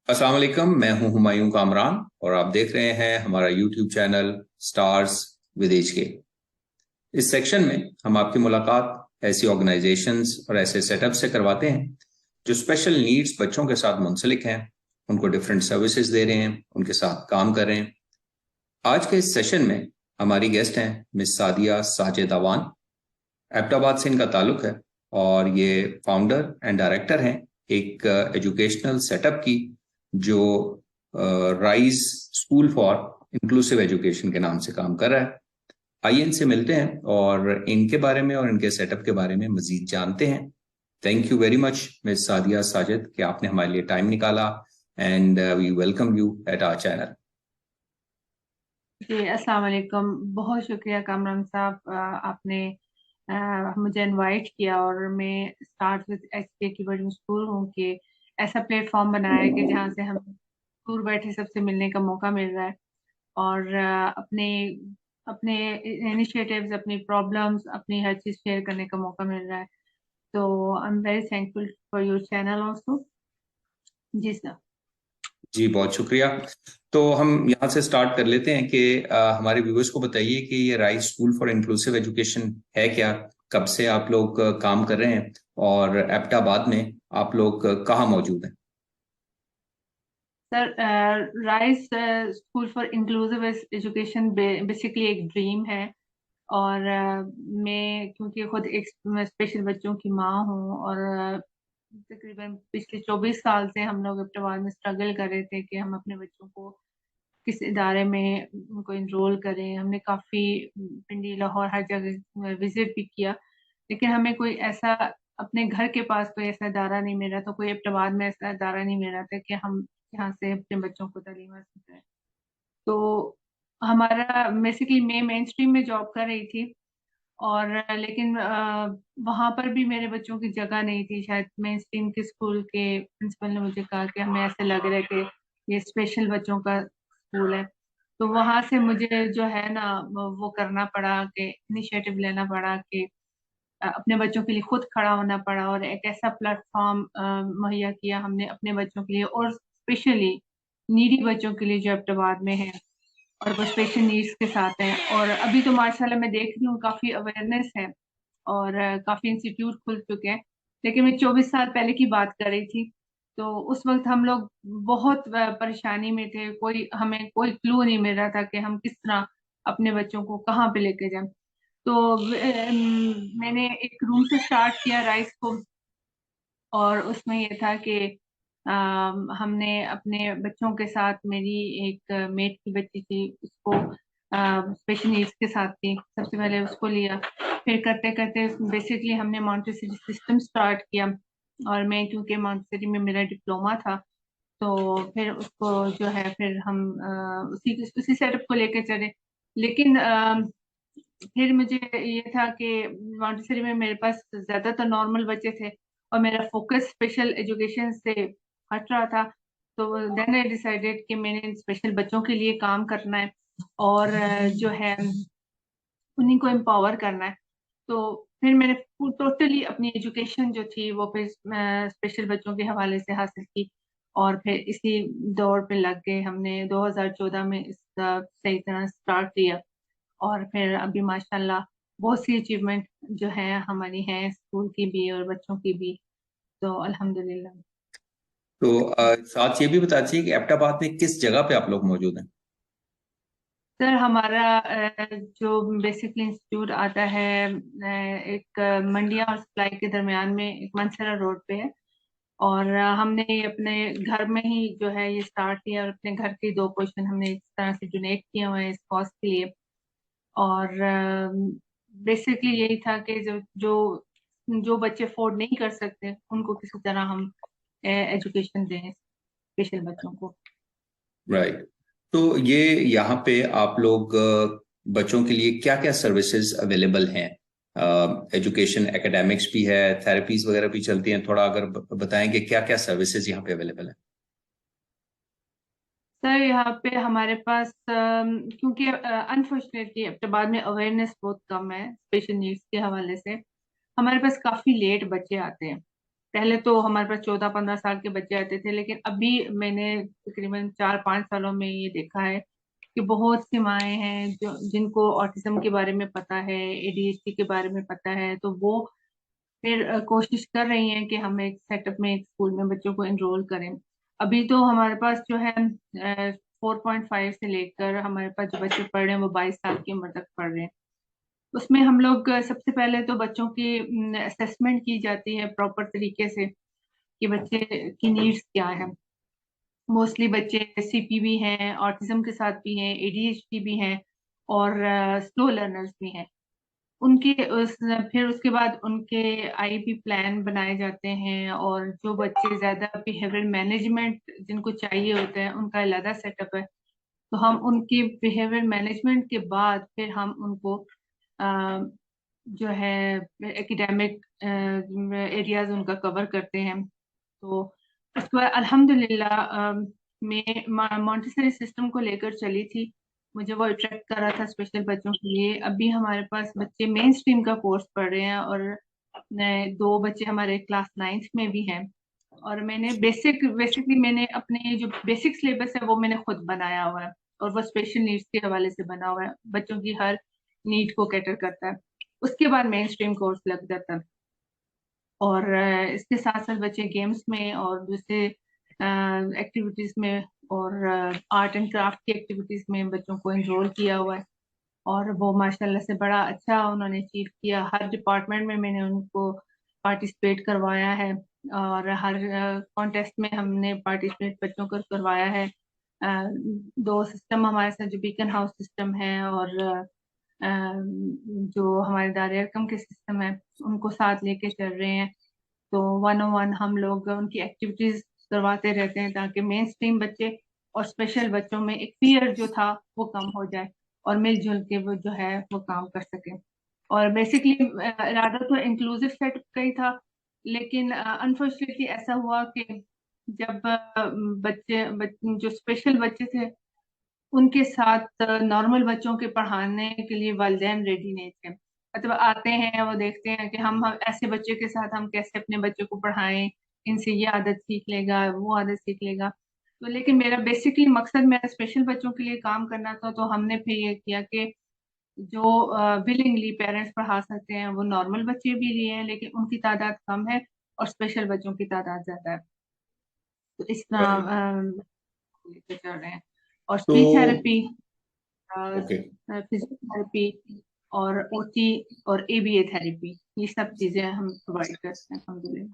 अस्सलाम वालेकुम। मैं हूं हुमायूं कामरान और आप देख रहे हैं हमारा यूट्यूब चैनल स्टार्स विद एज के। इस सेक्शन में हम आपकी मुलाकात ऐसी ऑर्गेनाइजेशंस और ऐसे सेटअप से करवाते हैं जो स्पेशल नीड्स बच्चों के साथ मुंसलिक हैं, उनको डिफरेंट सर्विसेज दे रहे हैं, उनके साथ काम कर रहे हैं। आज के इस सेशन में हमारी गेस्ट हैं मिस सादिया साजिद अवान। एबटाबाद से इनका ताल्लुक है और ये फाउंडर एंड डायरेक्टर हैं एक एजुकेशनल सेटअप की जो rise school for inclusive education के नाम से काम कर रहा है। आइए इनसे मिलते हैं और इनके बारे में और इनके सेटअप के बारे में मजीद जानते हैं। Thank you very much miss Sadia Sajid कि आपने हमारे लिए टाइम निकाला and we welcome you at our channel. जी अस्सलाम वालेकुम। बहुत शुक्रिया कामरान साहब, आपने मुझे इनवाइट किया और मैं स्टार्ट विद एचके की बड़ी मशहूर हूँ कि ऐसा प्लेटफॉर्म बनाया है कि जहाँ से हम दूर बैठे सबसे मिलने का मौका मिल रहा है और अपने अपने इनिशिएटिव्स, अपनी प्रॉब्लम्स, अपनी हर चीज़ शेयर करने का मौका मिल रहा है। तो I am very thankful for your channel also. जी सर। जी बहुत शुक्रिया। तो हम यहाँ से स्टार्ट कर लेते हैं कि हमारे व्यूअर्स को बताइए कि ये rise school for inclusive education है क्या, कब से आप लोग काम कर रहे हैं और एबटाबाद में आप लोग कहाँ मौजूद हैं। Sir, rice school for inclusive education basically एक ड्रीम है। और मैं क्योंकि खुद एक स्पेशल बच्चों की माँ हूँ और तकरीबन पिछले 24 साल से हम लोग अब्टवाल में स्ट्रगल कर रहे थे कि हम अपने बच्चों को किस इदारे में उनको इनरोल करें। हमने काफ़ी पिंडी, लाहौर, हर जगह विजिट भी किया, लेकिन हमें कोई ऐसा अपने घर के पास कोई ऐसा इदारा नहीं मिल रहा था, कोई अब्टवाल में ऐसा इदारा नहीं मिल रहा था कि हम यहाँ से अपने बच्चों को तालीम हासिल करें। तो हमारा बेसिकली मैं मेन स्ट्रीम में जॉब कर रही थी और लेकिन वहां पर भी मेरे बच्चों की जगह नहीं थी। शायद मेन स्ट्रीम के स्कूल के प्रिंसिपल ने मुझे कहा कि हमें ऐसे लग रहा है कि ये स्पेशल बच्चों का स्कूल है। तो वहां से मुझे जो है ना वो करना पड़ा कि इनिशिएटिव लेना पड़ा कि अपने बच्चों के लिए खुद खड़ा होना पड़ा और एक ऐसा प्लेटफॉर्म मुहैया किया हमने अपने बच्चों के लिए और स्पेशली नीडी बच्चों के लिए जो अब्टवाद में है और वो स्पेशल नीड्स के साथ हैं। और अभी तो माशाल्लाह मैं देख रही हूँ काफी अवेयरनेस है और काफी इंस्टीट्यूट खुल चुके हैं। लेकिन मैं 24 साल पहले की बात कर रही थी, तो उस वक्त हम लोग बहुत परेशानी में थे। हमें कोई क्लू नहीं मिल रहा था कि हम किस तरह अपने बच्चों को कहाँ पे लेके जाएं। तो मैंने एक रूम से स्टार्ट किया राइस को, और उसमें ये था कि हमने अपने बच्चों के साथ, मेरी एक मेट की बच्ची थी, उसको स्पेशल नीड्स के साथ थी, सबसे पहले उसको लिया। फिर करते करते बेसिकली हमने मॉन्टेसरी सिस्टम स्टार्ट किया और मैं क्योंकि मॉन्टेसरी में मेरा डिप्लोमा था, तो फिर उसको जो है फिर हम उसी सेटअप को लेकर चले। लेकिन फिर मुझे ये था कि मॉन्टेसरी में मेरे पास ज्यादातर नॉर्मल बच्चे थे और मेरा फोकस स्पेशल एजुकेशन से हट रहा था। तो देन आई डिसाइडेड कि मैंने स्पेशल बच्चों के लिए काम करना है और जो है उन्हीं को एम्पावर करना है। तो फिर मैंने टोटली अपनी एजुकेशन जो थी वो फिर स्पेशल बच्चों के हवाले से हासिल की और फिर इसी दौर पे लग गए। हमने 2014 में इसका सही तरह स्टार्ट किया और फिर अभी माशाल्लाह बहुत सी अचीवमेंट जो है हमारी हैं, स्कूल की भी और बच्चों की भी। तो अल्हम्दुलिल्लाह। तो साथ ये भी बता दीजिए कि एबटाबाद में किस जगह पे आप लोग मौजूद हैं। सर हमारा जो बेसिकली इंस्टीट्यूट आता है एक मंडिया और सप्लाई के दरमियान में एक मनसरा रोड पे है। और हमने अपने घर में ही जो है ये स्टार्ट किया और अपने घर के 2 पोर्शन हमने इस तरह से डोनेट किए हुए हैं इस कॉज के लिए। और बेसिकली यही था कि जो जो जो बच्चे अफोर्ड नहीं कर सकते उनको किसी तरह हम एजुकेशन दें स्पेशल बच्चों को। राइट। तो ये यहाँ पे आप लोग बच्चों के लिए क्या क्या सर्विसेज अवेलेबल हैं। एजुकेशन एकेडमिक्स भी है, थेरेपीज वगैरह भी चलती हैं, थोड़ा अगर बताएंगे क्या क्या सर्विसेज यहाँ पे अवेलेबल है। सर यहाँ पे हमारे पास क्योंकि अनफॉर्चुनेटली अब्टबाद में अवेयरनेस बहुत कम है स्पेशल नीड्स के हवाले से, हमारे पास काफी लेट बच्चे आते हैं। पहले तो हमारे पास 14-15 साल के बच्चे आते थे, लेकिन अभी मैंने तकरीबन 4-5 सालों में ये देखा है कि बहुत सी माएँ हैं जो जिनको ऑटिज्म के बारे में पता है, एडीएचडी के बारे में पता है, तो वो फिर कोशिश कर रही हैं कि हम एक सेटअप में एक स्कूल में बच्चों को एनरोल करें। अभी तो हमारे पास जो है 4.5 से लेकर हमारे पास जो बच्चे पढ़ रहे हैं वो 22 साल की उम्र तक पढ़ रहे हैं। उसमें हम लोग सबसे पहले तो बच्चों की असेसमेंट की जाती है प्रॉपर तरीके से कि बच्चे की नीड्स क्या है। मोस्टली बच्चे सीपीवी हैं, ऑटिज्म के साथ भी हैं, एडीएचडी भी हैं और स्लो लर्नर्स भी हैं। उनके फिर उसके बाद उनके आईपी प्लान बनाए जाते हैं, और जो बच्चे ज्यादा बिहेवियर मैनेजमेंट जिनको चाहिए होता है उनका अलग सेटअप है। तो हम उनके बिहेवियर मैनेजमेंट के बाद फिर हम उनको अ, जो है एकेडमिक एरियाज उनका कवर करते हैं। तो उसके बाद अल्हम्दुलिल्लाह मैं मॉन्टेसरी सिस्टम को लेकर चली थी। मुझे वो अट्रैक्ट कर रहा था स्पेशल बच्चों के लिए। अभी हमारे पास बच्चे मेन स्ट्रीम का कोर्स पढ़ रहे हैं, और दो बच्चे हमारे क्लास 9th में भी हैं। और मैंने बेसिकली मैंने अपने जो बेसिक सिलेबस है वो मैंने खुद बनाया हुआ है, और वो स्पेशल नीड्स के हवाले से बना हुआ है, बच्चों की हर नीड को कैटर करता है। उसके बाद मेन स्ट्रीम कोर्स लग जाता है। और इसके साथ साथ बच्चे गेम्स में और दूसरे एक्टिविटीज में और आर्ट एंड क्राफ्ट की एक्टिविटीज में बच्चों को एनरोल किया हुआ है। और वो माशाल्लाह से बड़ा अच्छा उन्होंने अचीव किया। हर डिपार्टमेंट में मैंने उनको पार्टिसिपेट करवाया है, और हर कॉन्टेस्ट में हमने पार्टिसिपेट बच्चों को करवाया है। दो सिस्टम हमारे साथ, जो बीकन हाउस सिस्टम है और जो हमारे दायरे अरकम के सिस्टम है, उनको साथ लेके चल रहे हैं। तो 101 हम लोग उनकी एक्टिविटीज करवाते रहते हैं ताकि मेन स्ट्रीम बच्चे और स्पेशल बच्चों में एक फियर जो था वो कम हो जाए, और मिलजुल के वो जो है वो काम कर सके। और बेसिकली इरादा तो इंक्लूसिव सेट का ही था, लेकिन अनफॉर्चुनेटली ऐसा हुआ कि जब जो स्पेशल बच्चे थे उनके साथ नॉर्मल बच्चों के पढ़ाने के लिए वालिदैन रेडी नहीं थे। मतलब आते हैं वो देखते हैं कि हम ऐसे बच्चे के साथ हम कैसे अपने बच्चे को पढ़ाएं, इनसे ये आदत सीख लेगा, वो आदत सीख लेगा। तो लेकिन मेरा बेसिकली मकसद मेरा स्पेशल बच्चों के लिए काम करना था। तो हमने फिर ये किया कि जो विलिंगली पेरेंट्स पढ़ा सकते हैं वो नॉर्मल बच्चे भी लिए हैं, लेकिन उनकी तादाद कम है और स्पेशल बच्चों की तादाद ज्यादा है। तो इस राइट। तरह लेके चल रहे हैं। और तो स्पीच थेरेपी, ओके। फिजियोथेरेपी और ओटी और एबीए थेरेपी, ये सब चीजें हम प्रोवाइड करते हैं अल्हम्दुलिल्लाह।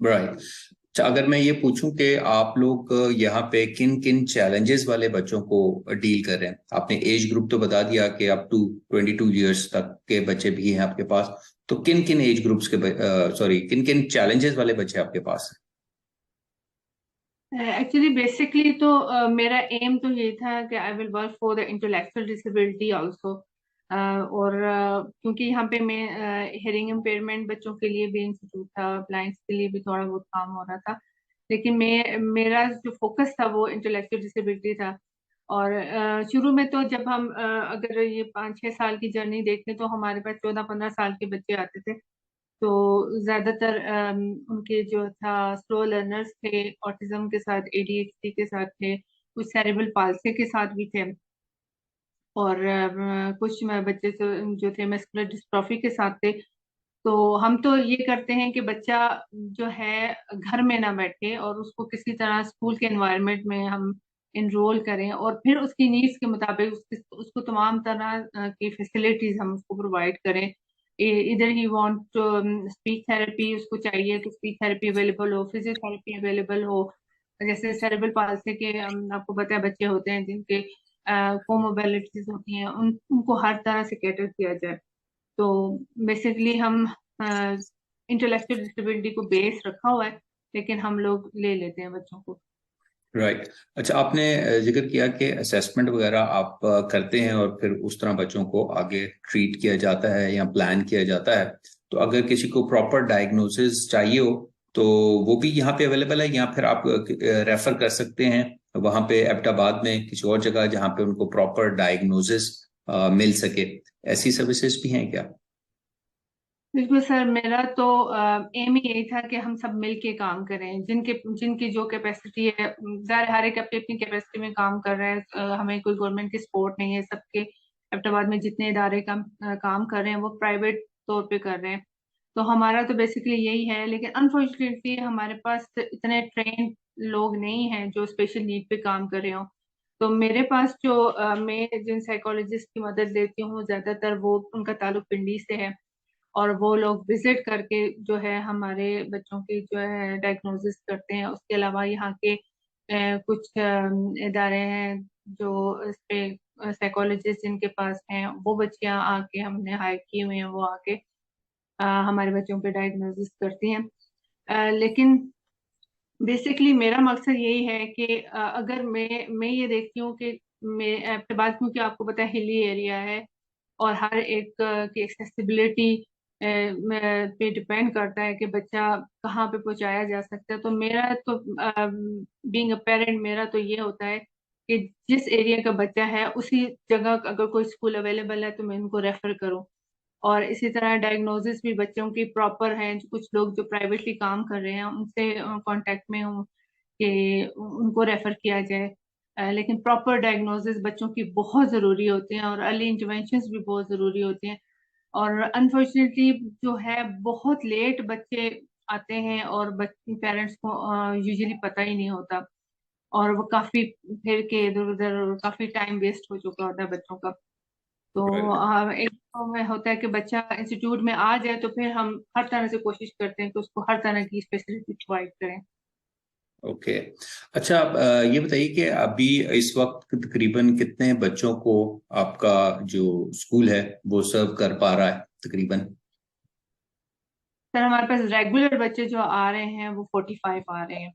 राइट। अच्छा, अगर मैं ये पूछूं कि आप लोग यहाँ पे किन किन चैलेंजेस वाले बच्चों को डील कर रहे हैं। आपने एज ग्रुप तो बता दिया कि अप टू 22 ईयर्स तक के बच्चे भी हैं आपके पास। तो किन किन एज ग्रुप्स के सॉरी किन किन चैलेंजेस वाले बच्चे आपके पास एक्चुअली बेसिकली तो मेरा एम तो ये था कि I will work for the intellectual disability also. और क्योंकि यहाँ पे मैं हेयरिंग इम्पेयरमेंट बच्चों के लिए भी इंस्टीट्यूट था, ब्लाइंड्स के लिए भी थोड़ा बहुत काम हो रहा था, लेकिन मेरा जो फोकस था वो इंटेलेक्चुअल डिसेबिलिटी था। और शुरू में तो जब हम अगर ये 5-6 साल की जर्नी देखें तो हमारे पास 14-15 साल के बच्चे आते थे। तो ज्यादातर उनके जो था स्लो लर्नर्स थे, ऑटिज्म के साथ, एडीएचडी के साथ थे, कुछ सेरेब्रल पाल्सी के साथ भी थे, और कुछ बच्चे जो थे मस्कुलर डिस्ट्रॉफी के साथ थे। तो हम तो ये करते हैं कि बच्चा जो है घर में ना बैठे और उसको किसी तरह स्कूल के एनवायरनमेंट में हम इनरोल करें, और फिर उसकी नीड्स के मुताबिक उसको तमाम तरह की फैसिलिटीज हम उसको प्रोवाइड करें। इधर ही वांट स्पीच थेरेपी उसको चाहिए तो स्पीच थेरेपी अवेलेबल हो, फिजियोथेरेपी अवेलेबल हो। जैसे सेरेब्रल पाल्सी के आपको पता है बच्चे होते हैं जिनके कोमोबिलिटीज होती हैं, उनको हर तरह से कैटर किया जाए। तो बेसिकली हम इंटेलेक्चुअल डिसेबिलिटी को बेस रखा हुआ है, लेकिन हम लोग ले लेते हैं बच्चों को। राइट। अच्छा, आपने जिक्र किया कि असेसमेंट वगैरह आप करते हैं और फिर उस तरह बच्चों को आगे ट्रीट किया जाता है या प्लान किया जाता है। तो अगर किसी को प्रॉपर डायग्नोसिस चाहिए हो तो वो भी यहाँ पे अवेलेबल है, या फिर आप रेफर कर सकते हैं वहाँ पे एबटाबाद में किसी और जगह जहाँ पे उनको प्रॉपर डायग्नोसिस मिल सके। ऐसी सर्विसेज भी हैं क्या? बिल्कुल सर, मेरा तो एम ही यही था कि हम सब मिल के काम करें, जिनके जिनकी जो कैपेसिटी है, हर एक अपनी अपनी कैपेसिटी में काम कर रहे हैं। हमें कोई गवर्नमेंट की सपोर्ट नहीं है। सबके हैदराबाद में जितने इदारे काम कर रहे हैं वो प्राइवेट तौर पे कर रहे हैं। तो हमारा तो बेसिकली यही है, लेकिन अनफॉर्चुनेटली हमारे पास इतने ट्रेन लोग नहीं हैं जो स्पेशल नीड पे काम कर रहे हो। तो मेरे पास जो मैं जिन साइकोलॉजिस्ट की मदद लेती हूँ, ज्यादातर वो उनका ताल्लुक पिंडी से है। और वो लोग विजिट करके जो है हमारे बच्चों की जो है डायग्नोसिस करते हैं। उसके अलावा यहाँ के कुछ इदारे हैं जो इस पे साइकोलॉजिस्ट जिनके पास हैं, वो बच्चियां आके हमने हायर किए हुए हैं, वो आके हमारे बच्चों पे डायग्नोसिस करती हैं। लेकिन बेसिकली मेरा मकसद यही है कि अगर मैं ये देखती हूँ कि मैं आपके बात, क्योंकि आपको पता है हिली एरिया है और हर एक की एक्सेसिबिलिटी पे डिपेंड करता है कि बच्चा कहाँ पे पहुंचाया जा सकता है। तो मेरा तो बीइंग अ पेरेंट मेरा तो ये होता है कि जिस एरिया का बच्चा है उसी जगह अगर कोई स्कूल अवेलेबल है तो मैं उनको रेफर करूँ। और इसी तरह डायग्नोसिस भी बच्चों की प्रॉपर है। कुछ लोग जो प्राइवेटली काम कर रहे हैं उनसे कांटेक्ट में हूँ कि उनको रेफर किया जाए। लेकिन प्रॉपर डायग्नोसिस बच्चों की बहुत ज़रूरी होती हैं और अर्ली इंटरवेंशंस भी बहुत ज़रूरी होती हैं। और अनफॉर्चुनेटली जो है बहुत लेट बच्चे आते हैं और पेरेंट्स को यूजुअली पता ही नहीं होता। और वो काफी फिर के इधर उधर काफी टाइम वेस्ट हो चुका होता है बच्चों का। तो राइट। एक तो में होता है कि बच्चा इंस्टीट्यूट में आ जाए तो फिर हम हर तरह से कोशिश करते हैं कि उसको हर तरह की फैसिलिटी प्रोवाइड करें। ओके। अच्छा, आप ये बताइए कि अभी इस वक्त तकरीबन कितने बच्चों को आपका जो स्कूल है वो सर्व कर पा रहा है तकरीबन? सर हमारे पास रेगुलर बच्चे जो आ रहे हैं वो 45 आ रहे हैं।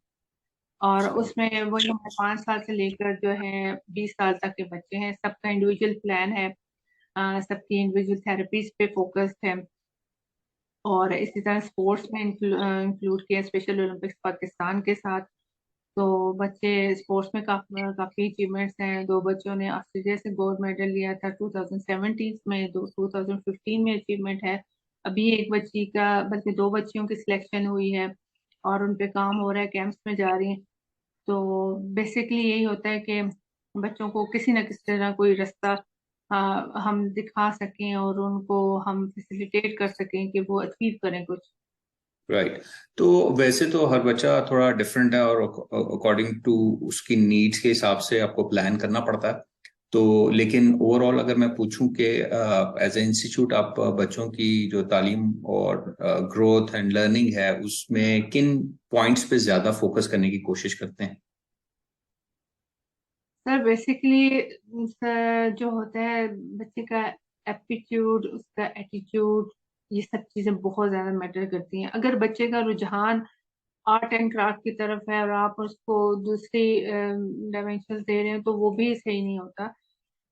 और उसमें वो जो 5 साल से लेकर जो है 20 साल तक के बच्चे हैं, सबका इंडिविजुअल प्लान है। सबकी इंडिविजुअल थेरेपीज पे फोकस्ड है। और इसी तरह स्पोर्ट्स में इंक्लूड किया स्पेशल ओलंपिक्स पाकिस्तान के साथ। तो बच्चे स्पोर्ट्स में काफी अचीवमेंट्स हैं। दो बच्चों ने ऑस्ट्रेलिया से गोल्ड मेडल लिया था 2017 में, 2015 में अचीवमेंट है। अभी एक बच्ची का, बल्कि दो बच्चियों की सिलेक्शन हुई है और उन पे काम हो रहा है, कैंप्स में जा रही हैं। तो बेसिकली यही होता है कि बच्चों को किसी न किसी तरह कोई रास्ता हम दिखा सकें और उनको हम फैसिलिटेट कर सकें कि वो अचीव करें कुछ। राइट। तो वैसे तो हर बच्चा थोड़ा डिफरेंट है और अकॉर्डिंग टू उसकी नीड्स के हिसाब से आपको प्लान करना पड़ता है। तो लेकिन ओवरऑल अगर मैं पूछूं कि एज ए इंस्टीट्यूट आप बच्चों की जो तालीम और ग्रोथ एंड लर्निंग है उसमें किन पॉइंट्स पे ज्यादा फोकस करने की कोशिश करते हैं? सर बेसिकली जो होता है बच्चे का एप्टीट्यूड, उसका एटीट्यूड, ये सब चीजें बहुत ज्यादा मैटर करती हैं। अगर बच्चे का रुझान आर्ट एंड क्राफ्ट की तरफ है और आप उसको दूसरी डायमेंशन दे रहे हैं तो वो भी सही नहीं होता।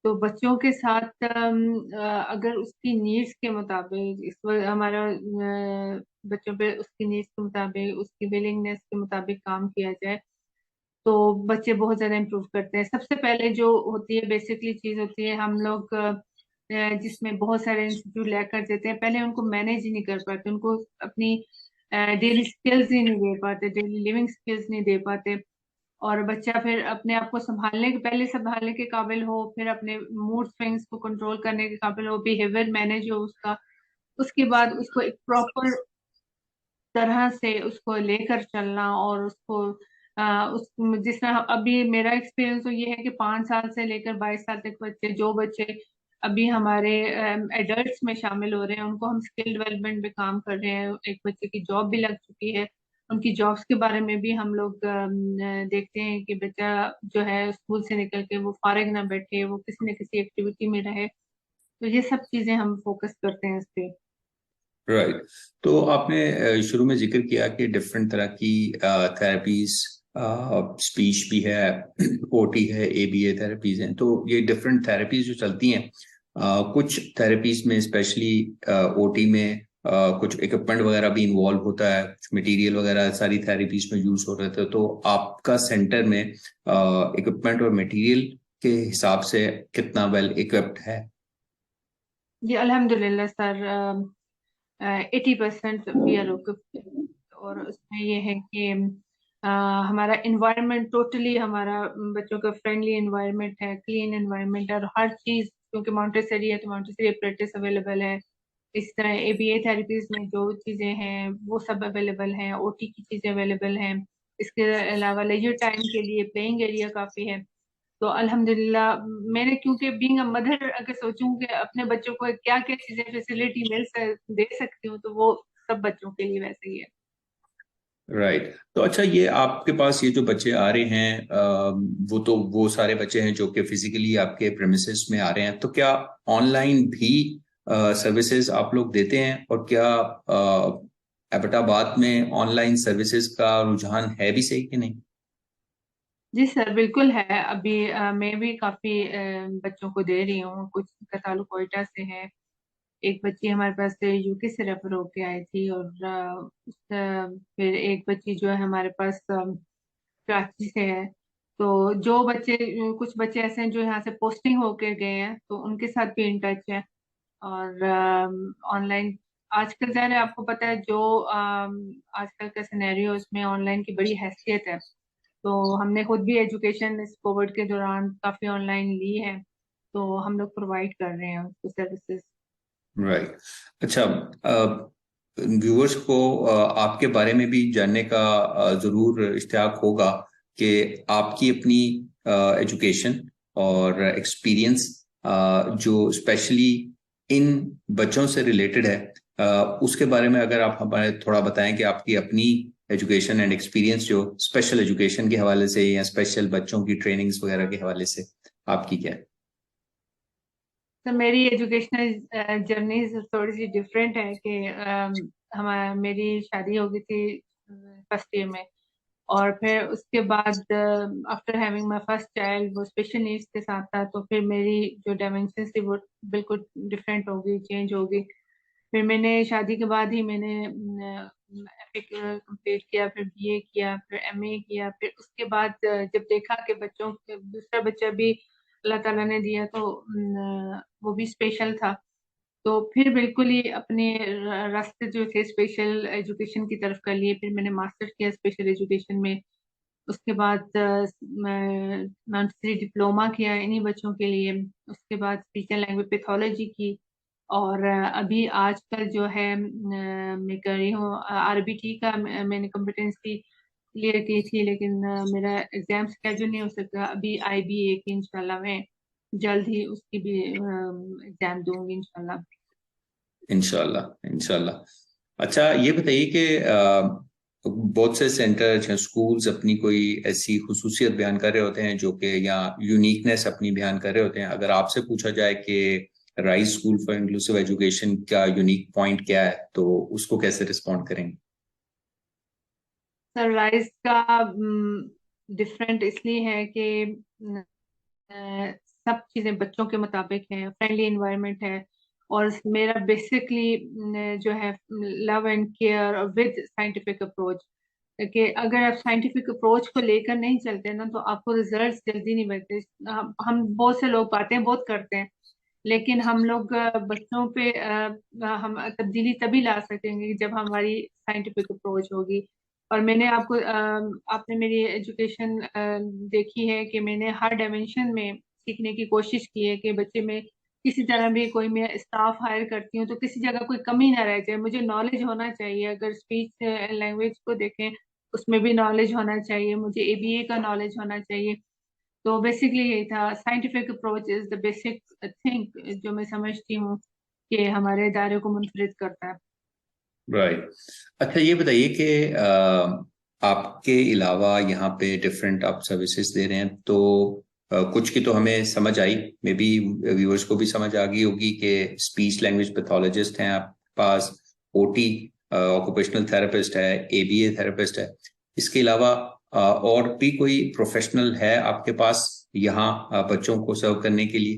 तो बच्चों के साथ अगर उसकी नीड्स के मुताबिक इस वक्त हमारा बच्चों पे उसकी नीड्स के मुताबिक, उसकी विलिंगनेस के मुताबिक काम किया जाए तो बच्चे बहुत ज्यादा इम्प्रूव करते हैं। सबसे पहले जो होती है बेसिकली चीज होती है, हम लोग जिसमें बहुत सारे इंस्टीट्यूट लेकर देते हैं, पहले उनको मैनेज ही नहीं कर पाते, उनको अपनी डेली स्किल्स ही नहीं दे पाते, डेली लिविंग स्किल्स नहीं दे पाते। और बच्चा फिर अपने आप को संभालने के, पहले संभालने के काबिल हो, फिर अपने मूड स्विंग्स को कंट्रोल करने के काबिल हो, बिहेवियर मैनेज हो उसका। उसके बाद उसको एक प्रॉपर तरह से उसको लेकर चलना और उसको उस जिस तरह अभी मेरा एक्सपीरियंस तो ये है कि 5 साल से लेकर 22 साल तक बच्चे, जो बच्चे अभी हमारे एडल्ट्स में शामिल हो रहे हैं, उनको हम स्किल डेवलपमेंट पे काम कर रहे हैं। एक बच्चे की जॉब भी लग चुकी है, उनकी जॉब्स के बारे में भी हम लोग देखते हैं कि बच्चा जो है स्कूल से निकल के वो फारिग ना बैठे, वो किसी न किसी एक्टिविटी में रहे। तो ये सब चीजें हम फोकस करते हैं इस पे। राइट। तो आपने शुरू में जिक्र किया कि डिफरेंट तरह की थेरेपीज, स्पीच भी है, ओटी है, एबीए थेरेपीज हैं। तो ये डिफरेंट थेरेपीज जो चलती हैं, कुछ थेरेपीज में स्पेशली ओटी में कुछ इक्विपमेंट वगैरह भी इन्वॉल्व होता है, कुछ मटेरियल वगैरह सारी थेरेपीज में यूज हो रहे थे। तो आपका सेंटर में इक्विपमेंट और मटेरियल के हिसाब से कितना वेल इक्विप्ड है? जी अल्हम्दुलिल्लाह सर। 80% we are okay. और उसमें ये है कि हमारा इन्वायरमेंट टोटली हमारा बच्चों का फ्रेंडली इन्वायरमेंट है, क्लीन इन्वायरमेंट है, और हर चीज क्योंकि मॉन्टेसरी है तो मॉन्टेसरी अप्रेंटिस अवेलेबल है। इस तरह एबीए थेरेपीज में जो चीजें हैं वो सब अवेलेबल हैं, ओटी की चीजें अवेलेबल हैं। इसके अलावा लेजर टाइम के लिए प्लेइंग एरिया काफी है। तो अल्हम्दुलिल्लाह मैंने, क्योंकि बीइंग अ मदर अगर सोचूं कि अपने बच्चों को क्या क्या चीजें फैसिलिटी दे सकती हूँ, तो वो सब बच्चों के लिए वैसे ही है। राइट। तो अच्छा, ये आपके पास ये जो बच्चे आ रहे हैं, वो तो वो सारे बच्चे हैं जो कि फिजिकली आपके प्रेमिसेस में आ रहे हैं, तो क्या ऑनलाइन भी सर्विसेज आप लोग देते हैं? और क्या एबटाबाद में ऑनलाइन सर्विसेज का रुझान है भी सही कि नहीं? जी सर, बिल्कुल है। अभी मैं भी काफी बच्चों को दे रही हूँ। कुछ का ताल्लुक कोयटा से है। एक बच्ची हमारे पास से यूके से रेफर होके आई थी, और फिर एक बच्ची जो है हमारे पास कराची से है। तो जो बच्चे, कुछ बच्चे ऐसे हैं जो यहाँ से पोस्टिंग होके गए हैं, तो उनके साथ भी इन टच है। और ऑनलाइन आजकल ज़ाहिर है, आपको पता है जो आजकल का सिनेरियो, उसमें ऑनलाइन की बड़ी हैसियत है। तो हमने खुद भी एजुकेशन इस कोविड के दौरान काफी ऑनलाइन ली है। तो हम लोग प्रोवाइड कर रहे हैं उसको सर्विसेज। राइट। अच्छा, व्यूअर्स को आपके बारे में भी जानने का जरूर इश्तियाक होगा कि आपकी अपनी एजुकेशन और एक्सपीरियंस जो स्पेशली इन बच्चों से रिलेटेड है, उसके बारे में अगर आप हमें थोड़ा बताएं कि आपकी अपनी एजुकेशन एंड एक्सपीरियंस जो स्पेशल एजुकेशन के हवाले से या स्पेशल बच्चों की ट्रेनिंग्स वगैरह के हवाले से आपकी क्या है? तो मेरी एजुकेशनल जर्नी थोड़ी सी डिफरेंट है कि हमारा मेरी शादी हो गई थी फर्स्ट ईयर में। और फिर उसके बाद after having my first child, वो स्पेशल नीड्स के साथ था, तो फिर मेरी जो डायमेंशन थी वो बिल्कुल डिफरेंट हो गई, चेंज हो गई। फिर मैंने शादी के बाद ही मैंने एमए कंप्लीट किया, फिर बीए किया, फिर एमए किया। फिर उसके बाद जब देखा कि बच्चों दूसरा बच्चा भी अल्लाह ताला ने दिया, तो वो भी स्पेशल था। तो फिर बिल्कुल ही अपने रास्ते जो थे स्पेशल एजुकेशन की तरफ कर लिए। फिर मैंने मास्टर किया स्पेशल एजुकेशन में। उसके बाद मैं डिप्लोमा किया इन्हीं बच्चों के लिए। उसके बाद स्पीच एंड लैंग्वेज पैथोलॉजी की। और अभी आजकल जो है मैं कर रही हूँ आरबीटी का। मैंने कॉम्पिटेंसी क्लियर की थी, लेकिन मेरा एग्जाम स्केड्यूल नहीं हो सका। अभी आईबीए की इंशाल्लाह मैं जल्द ही उसकी भी एग्जाम दूंगी इंशाल्लाह। इंशाल्लाह, इंशाल्लाह। अच्छा, ये बताइए कि बहुत से सेंटर या स्कूल्स अपनी कोई ऐसी खुसूसियत बयान कर रहे होते हैं जो कि, या यूनिकनेस अपनी बयान कर रहे होते हैं। अगर आपसे पूछा जाए कि rise school for inclusive education का यूनिक पॉइंट क्या है, तो उसको कैसे रिस्पॉन्ड करेंगे? सनराइज का डिफरेंट इसलिए है कि सब चीजें बच्चों के मुताबिक हैं, फ्रेंडली इन्वायरमेंट है। और मेरा बेसिकली जो है love and care with scientific approach. कि अगर आप साइंटिफिक अप्रोच को लेकर नहीं चलते ना, तो आपको रिजल्ट्स जल्दी नहीं मिलते। हम बहुत से लोग बातें बहुत करते हैं, लेकिन हम लोग बच्चों पे हम तब्दीली तभी ला सकेंगे जब हमारी साइंटिफिक अप्रोच होगी। और मैंने आपने मेरी एजुकेशन देखी है कि मैंने हर डायमेंशन में सीखने की कोशिश की है कि बच्चे में किसी तरह भी, कोई मैं स्टाफ हायर करती हूँ तो किसी जगह कोई कमी ना रह जाए। मुझे नॉलेज होना चाहिए। अगर स्पीच लैंग्वेज को देखें, उसमें भी नॉलेज होना चाहिए। मुझे एबीए का नॉलेज होना चाहिए। तो बेसिकली यही था, scientific approach is the basic thing जो मैं समझती हूँ कि हमारे इदारे को मुनफरिद करता है। राइट। अच्छा, ये बताइए कि आपके अलावा यहाँ पे डिफरेंट आप सर्विसेज दे रहे हैं, तो कुछ की तो हमें समझ आई, मे बी व्यूअर्स को भी समझ आ गई होगी कि स्पीच लैंग्वेज पैथोलॉजिस्ट हैं आपके पास, ओटी ऑक्यूपेशनल थेरेपिस्ट है, एबीए थेरेपिस्ट है। इसके अलावा और भी कोई प्रोफेशनल है आपके पास यहाँ बच्चों को सर्व करने के लिए?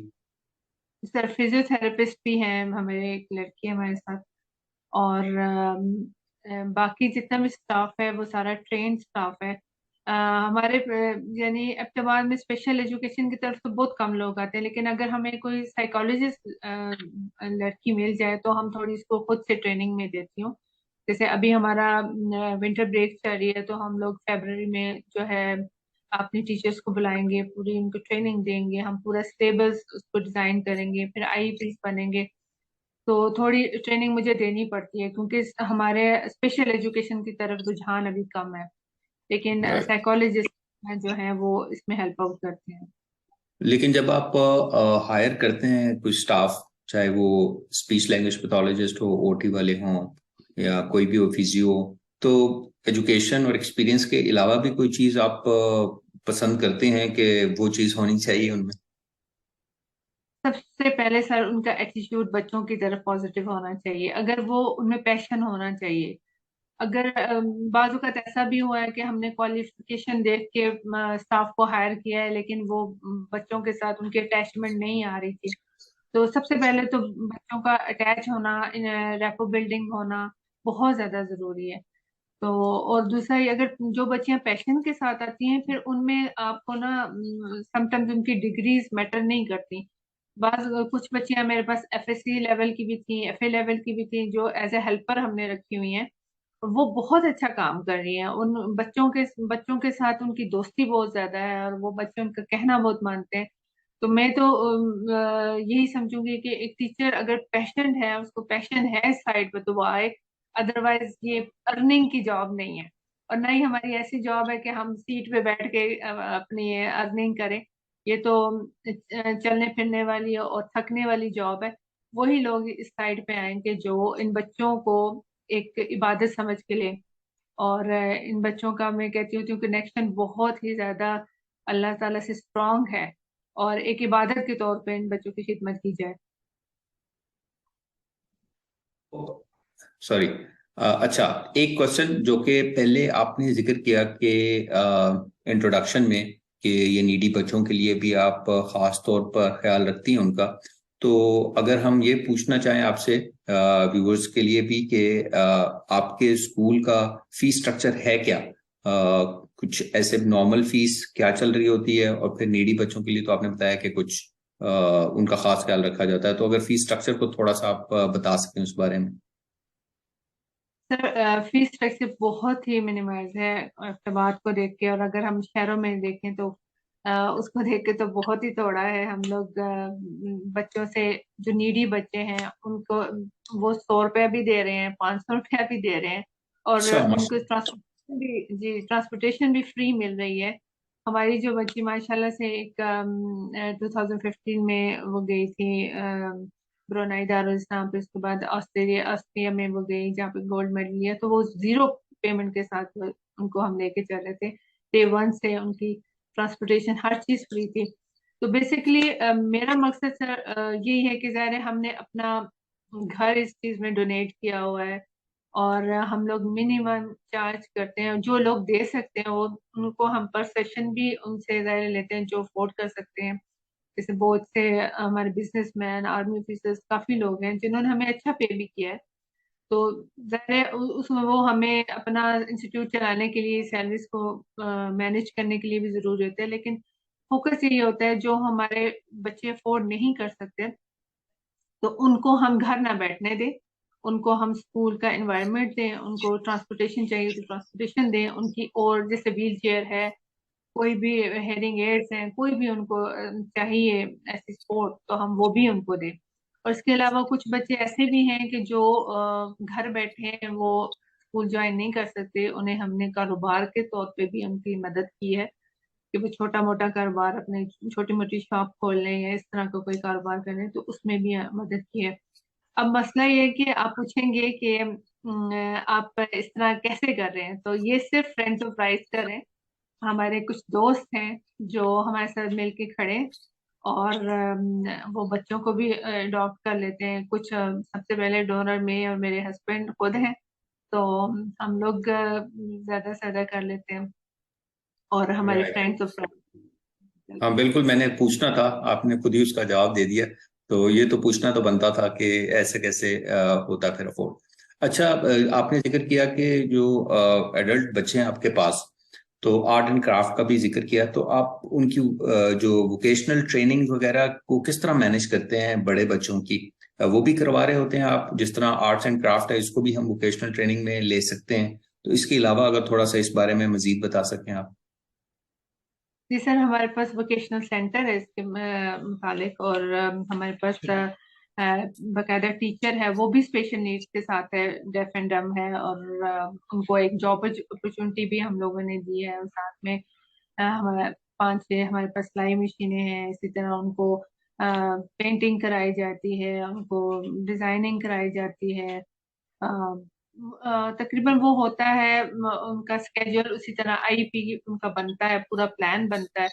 सर फिजियोथेरेपिस्ट भी हैं, हमारे एक लड़की है हमारे साथ। और बाकी जितना भी स्टाफ है वो सारा ट्रेन स्टाफ है। हमारे यानी अहमदाबाद में स्पेशल एजुकेशन की तरफ तो बहुत कम लोग आते हैं, लेकिन अगर हमें कोई साइकोलॉजिस्ट लड़की मिल जाए तो हम थोड़ी इसको खुद से ट्रेनिंग में देती हूँ। जैसे अभी हमारा विंटर ब्रेक चल रही है, तो हम लोग फरवरी में जो है अपने टीचर्स को बुलाएंगे, पूरी उनको ट्रेनिंग देंगे, हम पूरा सिलेबस उसको डिजाइन करेंगे, फिर आईईपीस बनेंगे। तो थोड़ी ट्रेनिंग मुझे देनी पड़ती है क्योंकि हमारे स्पेशल एजुकेशन की तरफ रुझान अभी कम है, लेकिन राइट। साइकोलॉजिस्ट जो है वो इसमें हेल्प आउट करते हैं। लेकिन जब आप हायर करते हैं कोई स्टाफ, चाहे वो स्पीच लैंग्वेज पैथोलॉजिस्ट हो, ओटी वाले हों, या कोई भी हो, फिजियो, तो एजुकेशन और एक्सपीरियंस के अलावा भी कोई चीज आप पसंद करते हैं कि वो चीज होनी चाहिए उनमें? सबसे पहले सर उनका एटीट्यूड बच्चों की तरफ पॉजिटिव होना चाहिए, अगर वो उनमें पैशन होना चाहिए। अगर बाज़ वक़्त ऐसा भी हुआ है कि हमने क्वालिफिकेशन देख के स्टाफ को हायर किया है, लेकिन वो बच्चों के साथ उनकी अटैचमेंट नहीं आ रही थी। तो सबसे पहले तो बच्चों का अटैच होना, रेपो बिल्डिंग होना बहुत ज्यादा जरूरी है। तो और दूसरा ये, अगर जो बच्चियां पैशन के साथ आती हैं फिर उनमें आपको ना समटाइम्स उनकी डिग्रीज मैटर नहीं करती। बाज कुछ बच्चियां मेरे पास एफएससी लेवल की भी थी, एफए लेवल की भी थी, जो एज ए हेल्पर हमने रखी हुई हैं। वो बहुत अच्छा काम कर रही हैं, उन बच्चों के साथ उनकी दोस्ती बहुत ज्यादा है और वो बच्चे उनका कहना बहुत मानते हैं। तो मैं तो यही समझूंगी कि एक टीचर अगर पैशन है, उसको पैशन है इस साइड पे, तो वो आए। अदरवाइज ये अर्निंग की जॉब नहीं है, और ना ही हमारी ऐसी जॉब है कि हम सीट पे बैठ के अपनी अर्निंग करें। ये तो चलने फिरने वाली और थकने वाली जॉब है। वही लोग इस साइड पे आएंगे जो इन बच्चों को एक इबादत समझ के ले। और इन बच्चों का मैं कहती हूँ कि कनेक्शन बहुत ही ज्यादा अल्लाह ताला से स्ट्रांग है, और एक इबादत के तौर पे इन बच्चों की खिदमत की जाए। सॉरी। अच्छा, एक क्वेश्चन जो कि पहले आपने जिक्र किया कि इंट्रोडक्शन में, कि ये नीडी बच्चों के लिए भी आप खास तौर पर ख्याल रखती हैं उनका। तो अगर हम ये पूछना चाहें आपसे, व्यूअर्स के लिए भी, कि आपके स्कूल का फीस स्ट्रक्चर है क्या? कुछ ऐसे नॉर्मल फीस क्या चल रही होती है, और फिर नीडी बच्चों के लिए तो आपने बताया कि कुछ उनका खास ख्याल रखा जाता है, तो अगर फीस स्ट्रक्चर को थोड़ा सा आप बता सकें उस बारे में। सर फीस स्ट्रक्चर बहुत ही मिनिमाइज है इख्तिलात को देख के, और अगर हम शहरों में देखें तो उसको देख के तो बहुत ही थोड़ा है। हम लोग बच्चों से, जो नीडी बच्चे हैं उनको वो 100 रुपया भी दे रहे हैं, 500 रुपया भी दे रहे हैं, और अच्छा, उनको ट्रांसपोर्टेशन भी, जी ट्रांसपोर्टेशन भी फ्री मिल रही है। हमारी जो बच्ची माशाल्लाह से एक 2015 में वो गई थी ब्रुनाई दारुल-इस्लाम पे, उसके बाद ऑस्ट्रिया में वो गई जहाँ पे गोल्ड मेडल लिया, तो वो जीरो पेमेंट के साथ उनको हम लेके चल रहे थे। डे वन से उनकी ट्रांसपोर्टेशन हर चीज फ्री थी। तो बेसिकली मेरा मकसद सर यही है कि ज़ाहिर है हमने अपना घर इस चीज में डोनेट किया हुआ है, और हम लोग मिनिमम चार्ज करते हैं। जो लोग दे सकते हैं वो, उनको हम पर सेशन भी उनसे ज़ाहिर लेते हैं जो अफोर्ड कर सकते हैं। जैसे बहुत से हमारे बिजनेसमैन, आर्मी ऑफिसर्स, काफी लोग हैं जिन्होंने हमें अच्छा पे भी किया है। तो ज़ाहिर है उसमें वो हमें अपना इंस्टीट्यूट चलाने के लिए, सैलरीज को मैनेज करने के लिए भी जरूरी होता है, लेकिन फोकस यही होता है जो हमारे बच्चे अफोर्ड नहीं कर सकते तो उनको हम घर ना बैठने दें। उनको हम स्कूल का एनवायरनमेंट दें, उनको ट्रांसपोर्टेशन चाहिए तो ट्रांसपोर्टेशन दें उनकी, और जैसे व्हील चेयर है, कोई भी हेयरिंग एड्स हैं, कोई भी उनको चाहिए ऐसी सपोर्ट, तो हम वो भी उनको दें। और इसके अलावा कुछ बच्चे ऐसे भी हैं कि जो घर बैठे हैं, वो स्कूल ज्वाइन नहीं कर सकते, उन्हें हमने कारोबार के तौर पे भी उनकी मदद की है कि वो छोटा मोटा कारोबार, अपने छोटी मोटी शॉप खोल लें या इस तरह का कोई कारोबार करें, तो उसमें भी मदद की है। अब मसला ये है कि आप पूछेंगे कि आप इस तरह कैसे कर रहे हैं, तो ये सिर्फ फ्रेंड्स ऑफ राइज कर रहे हैं। हमारे कुछ दोस्त हैं जो हमारे साथ मिलके खड़े हैं, और वो बच्चों को भी अडॉप्ट कर लेते हैं। कुछ सबसे पहले डोनर में और मेरे हस्बैंड खुद हैं, तो हम लोग ज्यादा से ज्यादा कर लेते हैं, और हमारे राइट। फ्रेंड्स ऑफ हाँ, बिल्कुल, मैंने पूछना था, आपने खुद ही उसका जवाब दे दिया। तो ये तो पूछना तो बनता था कि ऐसे कैसे होता फिर अफोर्ड। अच्छा, आपने जिक्र किया कि जो एडल्ट बच्चे हैं आपके पास, तो आर्ट एंड क्राफ्ट का भी जिक्र किया, तो आप उनकी जो वोकेशनल ट्रेनिंग वगैरह को किस तरह मैनेज करते हैं बड़े बच्चों की? वो भी करवा रहे होते हैं आप? जिस तरह आर्ट्स एंड क्राफ्ट है, इसको भी हम वोकेशनल ट्रेनिंग में ले सकते हैं, तो इसके अलावा अगर थोड़ा सा इस बारे में मजीद बता सकें आप। जी सर, हमारे पास वोकेशनल सेंटर है इसके मुतालिक, और हमारे पास बकायदा टीचर है, वो भी स्पेशल नीड्स के साथ है, डेफ एंड डम है, और उनको एक जॉब अपॉर्चुनिटी भी हम लोगों ने दी है। और साथ में हमारे 5-6 हमारे पास सिलाई मशीनें हैं। इसी तरह उनको पेंटिंग कराई जाती है, उनको डिजाइनिंग कराई जाती है। तकरीबन वो होता है, उनका स्केड्यूल उसी तरह आईपी उनका बनता है, पूरा प्लान बनता है।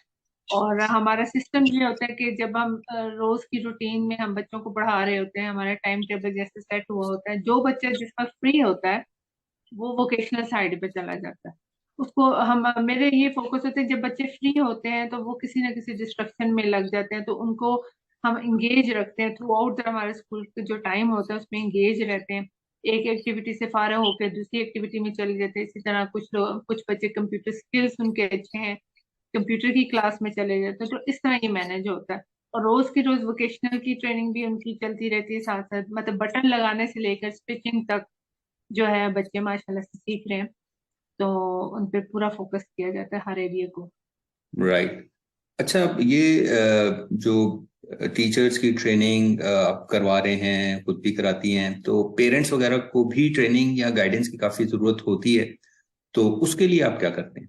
और हमारा सिस्टम ये होता है कि जब हम रोज की रूटीन में हम बच्चों को पढ़ा रहे होते हैं, हमारा टाइम टेबल जैसे सेट हुआ होता है, जो बच्चा जिस वक्त फ्री होता है वो वोकेशनल साइड पे चला जाता है। उसको हम मेरे ये फोकस होते हैं, जब बच्चे फ्री होते हैं तो वो किसी ना किसी डिस्ट्रक्शन में लग जाते हैं, तो उनको हम इंगेज रखते हैं थ्रू आउट हमारे स्कूल के जो टाइम होता है उसमें इंगेज रहते हैं। एक एक्टिविटी से फारा होकर दूसरी एक्टिविटी में चले जाते हैं। इसी तरह कुछ लोग, कुछ बच्चे कंप्यूटर स्किल्स उनके अच्छे हैं, कंप्यूटर की क्लास में चले जाते हैं। तो इस तरह ये मैनेज होता है। और रोज की रोज वोकेशनल की ट्रेनिंग भी उनकी चलती रहती है साथ साथ, मतलब बटन लगाने से लेकर स्टिचिंग तक जो है बच्चे माशाल्लाह से सीख रहे हैं। तो उन पे पूरा फोकस किया जाता है हर एरिया को। राइट। अच्छा, अब ये जो टीचर्स की ट्रेनिंग आप करवा रहे हैं, खुद भी कराती हैं, तो पेरेंट्स वगैरह को भी ट्रेनिंग या गाइडेंस की काफी जरूरत होती है, तो उसके लिए आप क्या करते हैं?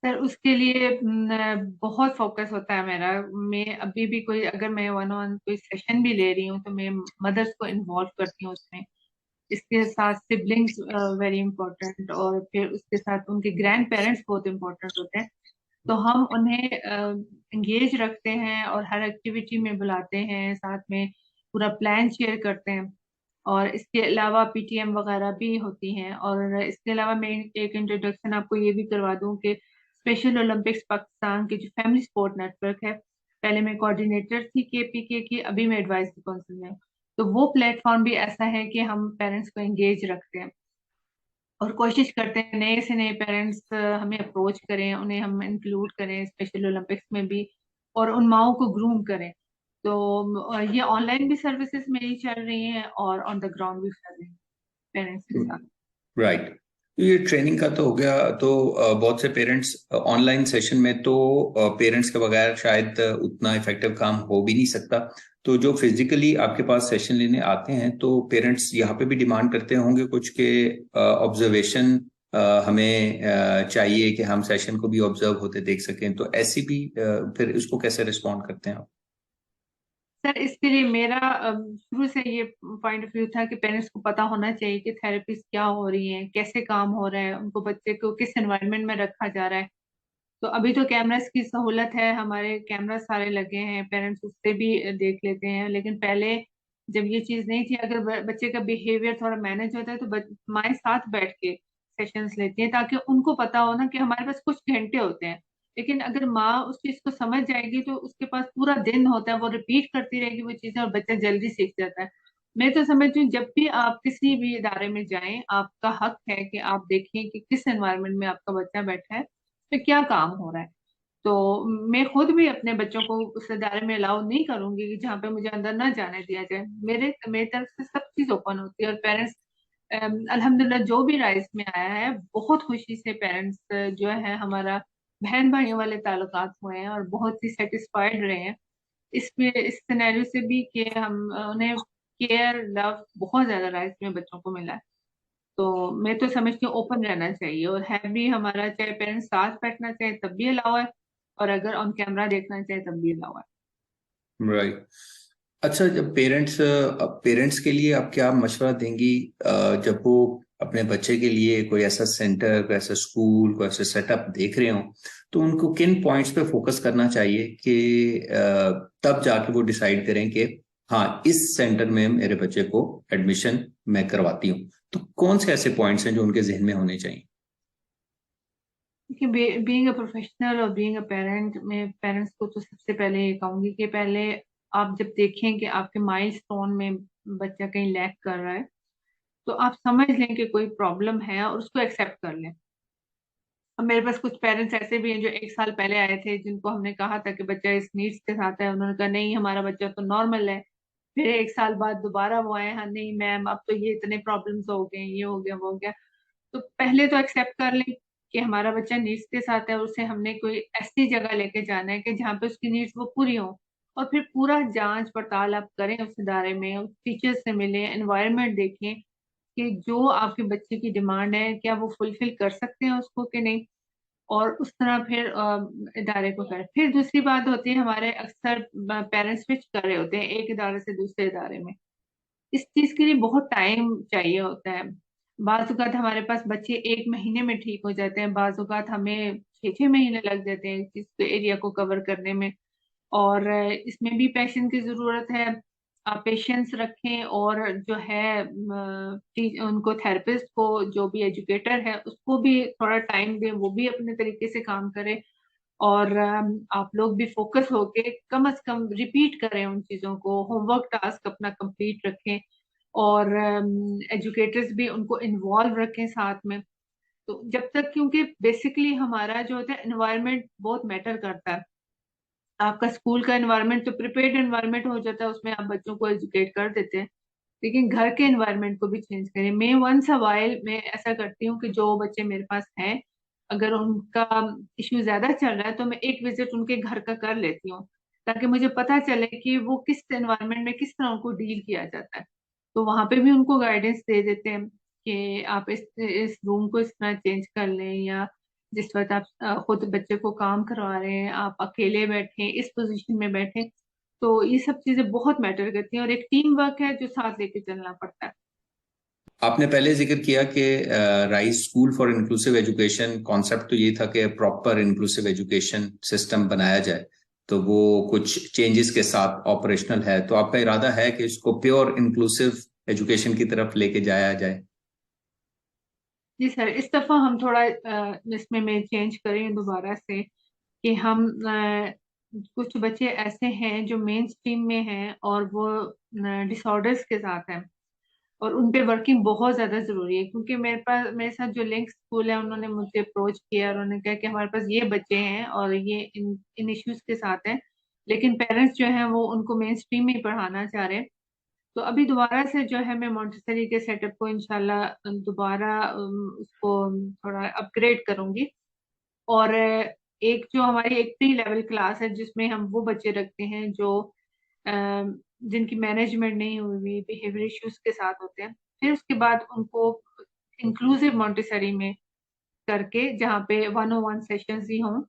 सर उसके लिए बहुत फोकस होता है मेरा। मैं अभी भी कोई, अगर मैं वन ऑन कोई सेशन भी ले रही हूँ तो मैं मदर्स को इन्वॉल्व करती हूँ उसमें। इसके साथ सिबलिंग्स वेरी इंपॉर्टेंट, और फिर उसके साथ उनके ग्रैंड पेरेंट्स बहुत इंपॉर्टेंट होते हैं। तो हम उन्हें एंगेज रखते हैं और हर एक्टिविटी में बुलाते हैं, साथ में पूरा प्लान शेयर करते हैं। और इसके अलावा पीटीएम वगैरह भी होती हैं। और इसके अलावा मैं एक इंट्रोडक्शन आपको ये भी करवा दूं कि स्पेशल ओलंपिक्स पाकिस्तान के जो फैमिली स्पोर्ट नेटवर्क है, पहले मैं कोऑर्डिनेटर थी केपीके की, अभी मैं एडवाइजरी काउंसिल में हूँ। तो वो प्लेटफॉर्म भी ऐसा है कि हम पेरेंट्स को एंगेज रखते हैं और कोशिश करते हैं नए से नए पेरेंट्स हमें अप्रोच करें, उन्हें हम इंक्लूड करें स्पेशल ओलंपिक्स में भी, और उन माओ को ग्रूम करें। तो ये ऑनलाइन भी सर्विसेज मेरी चल रही हैं और ऑन द ग्राउंड भी चल रही हैं पेरेंट्स के साथ। राइट। तो ये ट्रेनिंग का तो हो गया, तो बहुत से पेरेंट्स ऑनलाइन सेशन में तो पेरेंट्स के बगैर शायद उतना इफेक्टिव काम हो भी नहीं सकता। तो जो फिजिकली आपके पास सेशन लेने आते हैं, तो पेरेंट्स यहाँ पे भी डिमांड करते होंगे कुछ के ऑब्जर्वेशन हमें चाहिए कि हम सेशन को भी ऑब्जर्व होते देख सकें, तो ऐसी भी फिर इसको कैसे रिस्पॉन्ड करते हैं आप? सर इसके लिए मेरा शुरू से ये पॉइंट ऑफ व्यू था कि पेरेंट्स को पता होना चाहिए कि थेरेपीज क्या हो रही हैं, कैसे काम हो रहा है, उनको बच्चे को किस एनवायरनमेंट में रखा जा रहा है। तो अभी तो कैमरास की सहूलत है, हमारे कैमरा सारे लगे हैं, पेरेंट्स उससे भी देख लेते हैं। लेकिन पहले जब ये चीज नहीं थी, अगर बच्चे का बिहेवियर थोड़ा मैनेज होता है तो माएं साथ बैठ के सेशंस लेती हैं, ताकि उनको पता हो ना कि हमारे पास कुछ घंटे होते हैं। लेकिन अगर माँ उस चीज को समझ जाएगी तो उसके पास पूरा दिन होता है, वो रिपीट करती रहेगी वो चीजें और बच्चा जल्दी सीख जाता है। मैं तो समझती हूँ जब भी आप किसी भी इदारे में जाएं, आपका हक है कि आप देखें कि किस एनवायरनमेंट में आपका बच्चा बैठा है, पे क्या काम हो रहा है। तो मैं खुद भी अपने बच्चों को उस दायरे में अलाउ नहीं करूंगी कि जहाँ पे मुझे अंदर ना जाने दिया जाए। मेरी तरफ से सब चीज ओपन होती है। और पेरेंट्स अल्हम्दुलिल्लाह जो भी राइज में आया है, बहुत खुशी से पेरेंट्स जो है हमारा बहन भाइयों वाले ताल्लुकात हुए हैं और बहुत ही सेटिस्फाइड रहे हैं इस सिनेरियो से भी कि हम उन्हें केयर लव बहुत ज्यादा राइज में बच्चों को मिला है। तो मैं तो समझती हूँ ओपन रहना चाहिए, और है भी हमारा, चाहे पेरेंट्स साथ बैठना चाहे तब भी अलाउ है, और अगर ऑन कैमरा देखना चाहे तब भी अलाउ है। राइट। अच्छा, जब पेरेंट्स के लिए आप क्या मशवरा देंगी जब वो अपने बच्चे के लिए कोई ऐसा सेंटर, कोई ऐसा स्कूल, कोई ऐसा सेटअप देख रहे हो, तो उनको किन पॉइंट्स पे फोकस करना चाहिए कि तब जाके वो डिसाइड करें कि हाँ, इस सेंटर में मेरे बच्चे को एडमिशन मैं करवाती हूँ? तो कौन से ऐसे पॉइंट्स हैं जो उनके जहन में होने चाहिए? कि बीइंग अ प्रोफेशनल और बीइंग अ पेरेंट, मैं पेरेंट्स को तो सबसे पहले ये कहूंगी कि पहले आप जब देखें कि आपके माइलस्टोन में बच्चा कहीं लैग कर रहा है, तो आप समझ लें कि कोई प्रॉब्लम है और उसको एक्सेप्ट कर लें। अब मेरे पास कुछ पेरेंट्स ऐसे भी हैं जो 1 साल पहले आए थे, जिनको हमने कहा था कि बच्चा इस नीड्स के साथ है, उन्होंने कहा नहीं हमारा बच्चा तो नॉर्मल है। फिर 1 साल बाद दोबारा वो आए, हाँ नहीं मैम अब तो ये इतने प्रॉब्लम्स हो गए, ये हो गया वो हो गया। तो पहले तो एक्सेप्ट कर लें कि हमारा बच्चा नीड्स के साथ है, उसे हमने कोई ऐसी जगह लेके जाना है कि जहाँ पे उसकी नीड्स वो पूरी हो। और फिर पूरा जांच पड़ताल आप करें उस इदारे में, उस टीचर से मिलें, एनवायरनमेंट देखें कि जो आपके बच्चे की डिमांड है क्या वो फुलफिल कर सकते हैं उसको कि नहीं। और उस तरह फिर इदारे को करें। फिर दूसरी बात होती है, हमारे अक्सर पेरेंट्स स्विच कर रहे होते हैं एक इदारे से दूसरे इदारे में। इस चीज के लिए बहुत टाइम चाहिए होता है। बाज औक़ात हमारे पास बच्चे 1 महीने में ठीक हो जाते हैं, बाज औक़ात हमें 6 6 महीने लग जाते हैं इस एरिया को कवर करने में। और इसमें भी पैशन की जरूरत है। आप पेशेंस रखें, और जो है उनको थेरेपिस्ट को, जो भी एजुकेटर है उसको भी थोड़ा टाइम दें, वो भी अपने तरीके से काम करे। और आप लोग भी फोकस होके कम से कम रिपीट करें उन चीजों को, होमवर्क टास्क अपना कंप्लीट रखें। और एजुकेटर्स भी उनको इन्वॉल्व रखें साथ में। तो जब तक, क्योंकि बेसिकली हमारा जो होता है एनवायरनमेंट बहुत मैटर करता है। आपका स्कूल का एनवायरनमेंट तो प्रिपेयर्ड एनवायरनमेंट हो जाता है, उसमें आप बच्चों को एजुकेट कर देते हैं। लेकिन घर के एनवायरनमेंट को भी चेंज करें। मैं वंस अ वाइल मैं ऐसा करती हूँ कि जो बच्चे मेरे पास हैं, अगर उनका इश्यू ज्यादा चल रहा है तो मैं एक विजिट उनके घर का कर लेती हूँ, ताकि मुझे पता चले कि वो किस एनवायरनमेंट में किस तरह उनको डील किया जाता है। तो वहां पे भी उनको गाइडेंस दे देते हैं कि आप इस रूम को इस तरह चेंज कर लें, या जिस वक्त आप खुद बच्चे को काम करवा रहे हैं आप अकेले बैठे इस पोजीशन में बैठे। तो ये सब चीजें बहुत मैटर करती हैं, और एक टीम वर्क है जो साथ लेके चलना पड़ता है। आपने पहले जिक्र किया कि rise school for inclusive education concept तो ये था कि प्रॉपर इंक्लूसिव एजुकेशन सिस्टम बनाया जाए, तो वो कुछ चेंजेस के साथ ऑपरेशनल है, तो आपका इरादा है कि इसको प्योर इंक्लूसिव एजुकेशन की तरफ लेके जाया जाए? जी सर, इस दफा हम थोड़ा इसमें मैं चेंज करें दोबारा से, कि हम कुछ बच्चे ऐसे हैं जो मेन स्ट्रीम में हैं और वो डिसऑर्डर्स के साथ हैं, और उन पे वर्किंग बहुत ज्यादा जरूरी है। क्योंकि मेरे साथ जो लिंक स्कूल है उन्होंने मुझे अप्रोच किया और उन्होंने कहा कि हमारे पास ये बच्चे हैं और ये इन इश्यूज के साथ हैं, लेकिन पेरेंट्स जो हैं वो उनको मेन स्ट्रीम में ही पढ़ाना चाह रहे हैं। तो अभी दोबारा से जो है मैं मॉन्टेसरी के सेटअप को इंशाल्लाह दोबारा उसको थोड़ा अपग्रेड करूंगी। और एक जो हमारी एक प्री लेवल क्लास है जिसमें हम वो बच्चे रखते हैं जो जिनकी मैनेजमेंट नहीं हुई हुई बिहेवियर इश्यूज के साथ होते हैं। फिर उसके बाद उनको इंक्लूसिव मॉन्टेसरी में करके, जहाँ पे 101 सेशंस ही हों।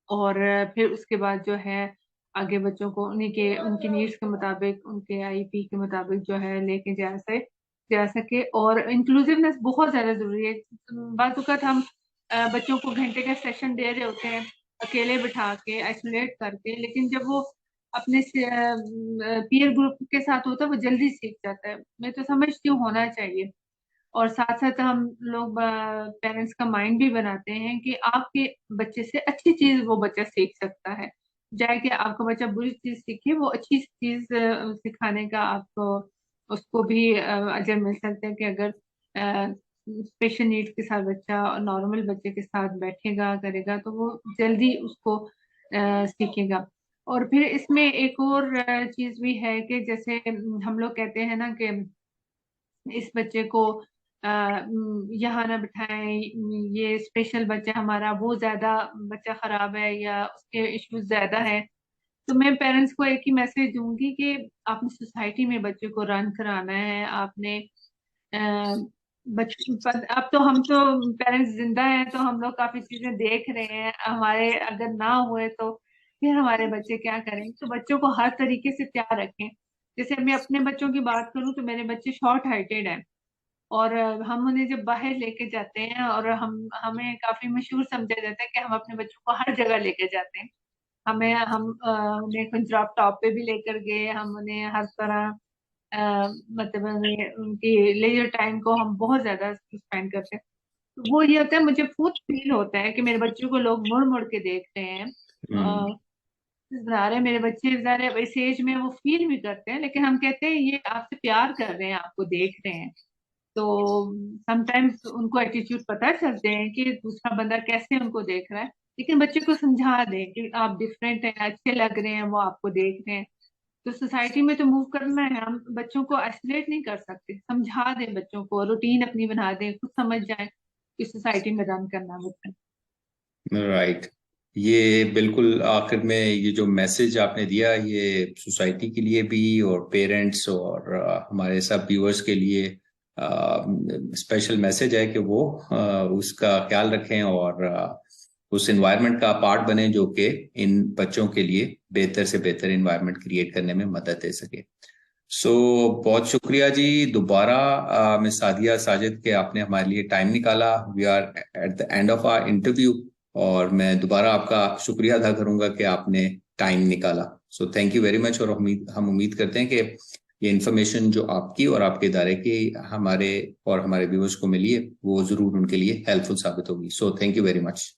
और फिर उसके बाद जो है आगे बच्चों को उन्हीं के उनकी नीड्स के मुताबिक, उनके आईपी के मुताबिक जो है लेके जा सके। और इंक्लूसिवनेस बहुत ज्यादा जरूरी है। बात औक़ात हम बच्चों को घंटे का सेशन दे रहे होते हैं अकेले बिठा के, आइसोलेट करके, लेकिन जब वो अपने पीयर ग्रुप के साथ होता है वो जल्दी सीख जाता है। मैं तो समझती हूँ होना चाहिए। और साथ साथ हम लोग पेरेंट्स का माइंड भी बनाते हैं कि आपके बच्चे से अच्छी चीज वो बच्चा सीख सकता है, जाए कि आपका बच्चा बुरी चीज सीखे, वो अच्छी चीज सिखाने का आपको उसको भी अजर मिल सकता है। कि अगर स्पेशल नीड्स के साथ बच्चा नॉर्मल बच्चे के साथ बैठेगा करेगा तो वो जल्दी उसको सीखेगा। और फिर इसमें एक और चीज भी है कि जैसे हम लोग कहते हैं ना कि इस बच्चे को यहाँ ना बिठाएं, ये स्पेशल बच्चा हमारा, वो ज्यादा बच्चा खराब है या उसके इश्यूज ज्यादा है। तो मैं पेरेंट्स को एक ही मैसेज दूंगी कि आपने सोसाइटी में बच्चे को रन कराना है, आपने बच्चे पर अब तो हम तो पेरेंट्स जिंदा हैं तो हम लोग काफी चीजें देख रहे हैं, हमारे अगर ना हुए तो फिर हमारे बच्चे क्या करेंगे। तो बच्चों को हर तरीके से तैयार रखें। जैसे मैं अपने बच्चों की बात करूं तो मेरे बच्चे शॉर्ट हाइटेड हैं, और हम उन्हें जब बाहर लेके जाते हैं, और हमें काफी मशहूर समझा जाता है कि हम अपने बच्चों को हर जगह लेके जाते हैं। हम उन्हें पंजाब टॉप पे भी लेकर गए, हम उन्हें हर तरह मतलब उनकी लेजर टाइम को हम बहुत ज्यादा स्पेंड करते हैं। तो वो ये होता है, मुझे खुद फील होता है कि मेरे बच्चों को लोग मुड़ मुड़ के देख रहे हैं। हम्म। ज़ाहिर है मेरे बच्चे ज़ाहिर है इस एज में वो फील भी करते हैं, लेकिन हम कहते हैं ये आपसे प्यार कर रहे हैं, आपको देख रहे हैं। तो समटाइम्स उनको एटीट्यूड पता चलते हैं कि दूसरा बंदा कैसे उनको देख रहा है, लेकिन बच्चे को समझा दें कि आप डिफरेंट हैं, अच्छे लग रहे हैं, वो आपको देख रहे हैं। तो सोसाइटी में तो मूव करना है, हम बच्चों को आइसोलेट नहीं कर सकते, समझा दें बच्चों को, रूटीन अपनी बना दें, खुद समझ जाए कि सोसाइटी में रन करना होता है। राइट। ये बिल्कुल आखिर में ये जो मैसेज आपने दिया, ये सोसाइटी के लिए भी और पेरेंट्स और हमारे सब व्यूअर्स के लिए स्पेशल मैसेज है कि वो उसका ख्याल रखें और उस एनवायरनमेंट का पार्ट बने जो कि इन बच्चों के लिए बेहतर से बेहतर एनवायरनमेंट क्रिएट करने में मदद दे सके। सो बहुत शुक्रिया जी दोबारा मिस सादिया साजिद के आपने हमारे लिए टाइम निकाला। We are at the end of our interview और मैं दोबारा आपका शुक्रिया अदा करूंगा कि आपने टाइम निकाला। सो थैंक यू वेरी मच। और हम उम्मीद करते हैं कि ये इन्फॉर्मेशन जो आपकी और आपके इदारे की हमारे और हमारे व्यूअर्स को मिली है वो जरूर उनके लिए हेल्पफुल साबित होगी। So thank you very much.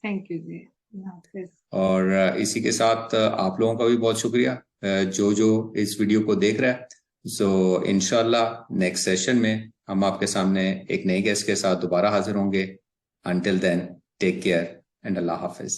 Thank you जी। हाफिज। और इसी के साथ आप लोगों का भी बहुत शुक्रिया जो जो इस वीडियो को देख रहा है। सो इंशाल्लाह नेक्स्ट सेशन में हम आपके सामने एक नए गेस्ट के साथ दोबारा हाजिर होंगे। Until then take care and अल्लाह हाफिज।